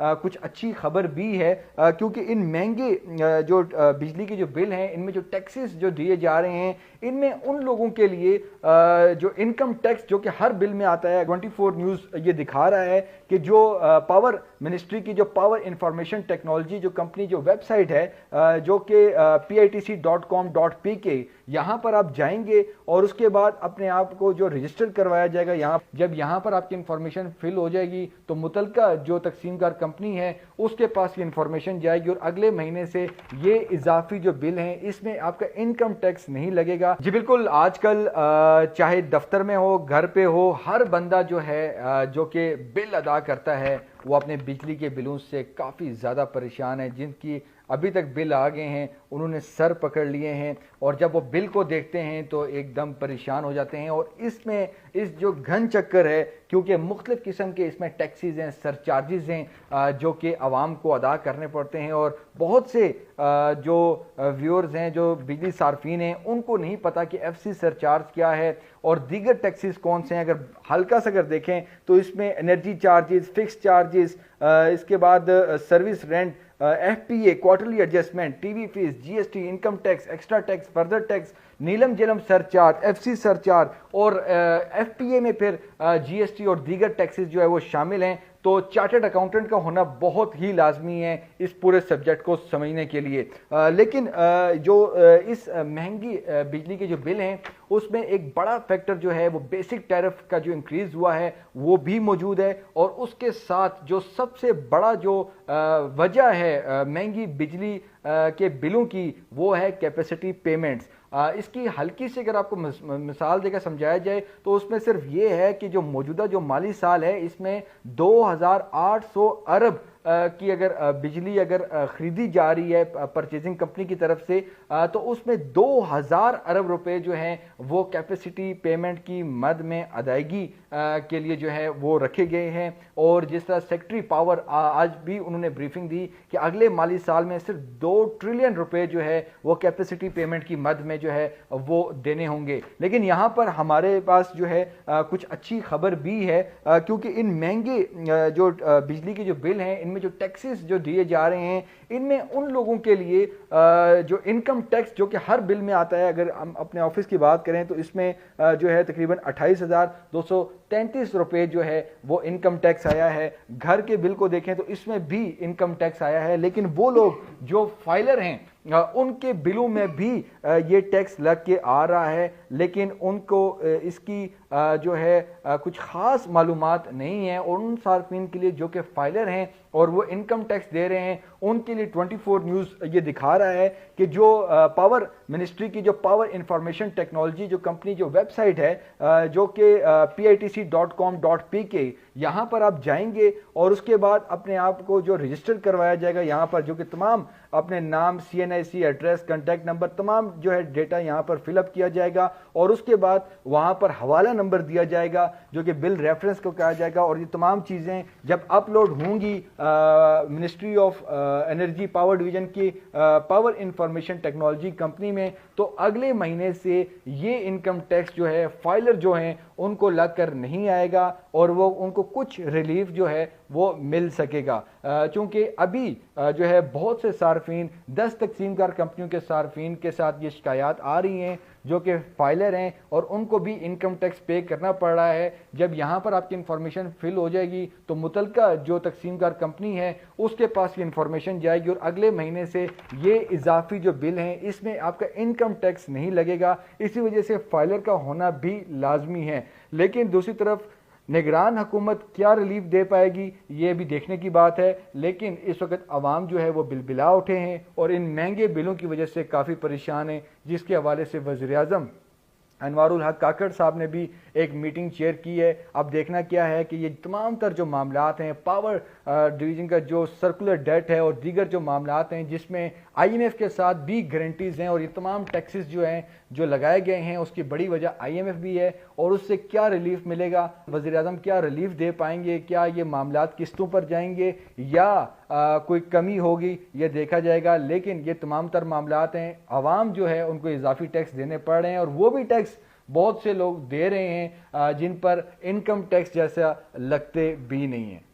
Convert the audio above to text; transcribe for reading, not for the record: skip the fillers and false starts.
कुछ अच्छी खबर भी है, क्योंकि इन महंगे जो बिजली के जो बिल हैं, इनमें जो टैक्सेस जो दिए जा रहे हैं, इनमें उन लोगों के लिए जो इनकम टैक्स जो कि हर बिल में आता है। 24 न्यूज़ ये दिखा रहा है कि जो पावर मिनिस्ट्री की जो पावर इंफॉर्मेशन टेक्नोलॉजी जो कंपनी जो वेबसाइट है, जो कि pitc.com.pk, यहाँ पर आप जाएंगे और उसके बाद अपने आप को जो रजिस्टर करवाया जाएगा। जब यहाँ पर आपकी इंफॉर्मेशन फिल हो जाएगी तो मुतलका जो तकसीमकार कंपनी है उसके पास ये इंफॉर्मेशन जाएगी और अगले महीने से ये इजाफी जो बिल हैं इसमें आपका इनकम टैक्स नहीं लगेगा। जी बिल्कुल, आजकल चाहे दफ्तर में हो, घर पे हो, हर बंदा जो है जो कि बिल अदा करता है वो अपने बिजली के बिलों से काफ़ी ज़्यादा परेशान है। जिनकी अभी तक बिल आ गए हैं उन्होंने सर पकड़ लिए हैं और जब वो बिल को देखते हैं तो एकदम परेशान हो जाते हैं। और इसमें इस जो घन चक्कर है, क्योंकि मुख्तलिफ़ किस्म के इसमें टैक्सेस हैं, सरचार्जेस हैं जो कि आवाम को अदा करने पड़ते हैं। और बहुत से जो व्यूअर्स हैं, जो बिजली सार्फिन हैं, उनको नहीं पता कि FC सरचार्ज क्या है और दीगर टैक्सेस कौन से हैं। अगर हल्का सा अगर देखें तो इसमें एनर्जी चार्जेस, फिक्स चार्जेस, इसके बाद service rent, FPA, quarterly adjustment, TV fees, GST, income tax, extra tax, further tax, Neelum Jhelum surcharge, FC surcharge और FPA में फिर GST और दीगर टैक्सेस जो है वो शामिल हैं। तो चार्टर्ड अकाउंटेंट का होना बहुत ही लाजमी है इस पूरे सब्जेक्ट को समझने के लिए। लेकिन जो इस महंगी बिजली के जो बिल हैं उसमें एक बड़ा फैक्टर जो है वो बेसिक टैरिफ का जो इंक्रीज हुआ है वो भी मौजूद है। और उसके साथ जो सबसे बड़ा जो वजह है महंगी बिजली के बिलों की वो है कैपेसिटी पेमेंट्स। इसकी हल्की से अगर आपको मिसाल देकर समझाया जाए तो उसमें सिर्फ ये है कि जो मौजूदा जो माली साल है इसमें 2800 अरब की अगर बिजली अगर खरीदी जा रही है परचेजिंग कंपनी की तरफ से, तो उसमें 2000 अरब रुपए जो हैं वो कैपेसिटी पेमेंट की मद में अदायगी के लिए जो है वो रखे गए हैं। और जिस तरह सेक्रेटरी पावर आज भी उन्होंने ब्रीफिंग दी कि अगले माली साल में सिर्फ 2 ट्रिलियन रुपए जो है वो कैपेसिटी पेमेंट की मद में जो है वो देने होंगे। लेकिन यहाँ पर हमारे पास जो है कुछ अच्छी खबर भी है, क्योंकि इन महंगे जो बिजली के जो बिल हैं, इनमें जो टैक्सेस जो दिए जा रहे हैं, इनमें उन लोगों के लिए जो इनकम टैक्स जो कि हर बिल में आता है। अगर हम अपने ऑफिस की बात करें तो इसमें जो है तकरीबन 28,233 रुपए जो है वो इनकम टैक्स आया है। घर के बिल को देखें तो इसमें भी इनकम टैक्स आया है। लेकिन वो लोग जो फाइलर हैं उनके बिलों में भी ये टैक्स लग के आ रहा है, लेकिन उनको इसकी जो है कुछ ख़ास मालूमात नहीं है। और उन सार्फिन के लिए जो कि फाइलर हैं और वो इनकम टैक्स दे रहे हैं उनके लिए 24 न्यूज़ ये दिखा रहा है कि जो पावर मिनिस्ट्री की जो पावर इंफॉर्मेशन टेक्नोलॉजी जो कंपनी जो वेबसाइट है जो कि pitc.com.pk, यहाँ पर आप जाएंगे और उसके बाद अपने आप को जो रजिस्टर करवाया जाएगा, यहाँ पर जो कि तमाम अपने नाम, CNIC, एड्रेस, कॉन्टैक्ट नंबर, तमाम जो है डेटा यहाँ पर फिलअप किया जाएगा और उसके बाद वहाँ पर हवाला नंबर दिया जाएगा जो कि बिल रेफरेंस को कहा जाएगा। और ये तमाम चीज़ें जब अपलोड होंगी ministry of energy power division की पावर इंफॉर्मेशन टेक्नोलॉजी कंपनी में, तो अगले महीने से ये इनकम टैक्स जो है फाइलर जो हैं उनको लग कर नहीं आएगा और वो उनको कुछ रिलीफ जो है वो मिल सकेगा। चूँकि अभी जो है बहुत से सार्फिन, 10 तकसीमकार कंपनियों के सार्फिन के साथ ये शिकायत आ रही हैं जो कि फाइलर हैं और उनको भी इनकम टैक्स पे करना पड़ रहा है। जब यहाँ पर आपकी इंफॉर्मेशन फिल हो जाएगी तो मुतलका जो तकसीमकार कंपनी है उसके पास ये इंफॉर्मेशन जाएगी और अगले महीने से ये इजाफी जो बिल हैं इसमें आपका इनकम टैक्स नहीं लगेगा। इसी वजह से फाइलर का होना भी लाजमी है। लेकिन दूसरी तरफ निगरान हुकूमत क्या रिलीफ दे पाएगी ये भी देखने की बात है। लेकिन इस वक्त आवाम जो है वो बिलबिला उठे हैं और इन महंगे बिलों की वजह से काफ़ी परेशान हैं, जिसके हवाले से वज़ीर-ए-आज़म अनवारुल हक काकड़ साहब ने भी एक मीटिंग चेयर की है। अब देखना क्या है कि ये तमाम तर जो मामलात हैं, पावर डिवीज़न का जो सर्कुलर डेट है और दीगर जो मामलात हैं जिसमें IMF के साथ भी गारंटीज़ हैं और ये तमाम टैक्सेस जो हैं जो लगाए गए हैं उसकी बड़ी वजह IMF भी है और उससे क्या रिलीफ मिलेगा, वज़ीर-ए-आज़म क्या रिलीफ दे पाएंगे, क्या ये मामलात किस्तों पर जाएंगे या कोई कमी होगी, ये देखा जाएगा। लेकिन ये तमाम तर मामलात हैं, आवाम जो है उनको इजाफी टैक्स देने पड़ रहे हैं और वो भी टैक्स बहुत से लोग दे रहे हैं जिन पर इनकम टैक्स जैसा लगते भी नहीं है।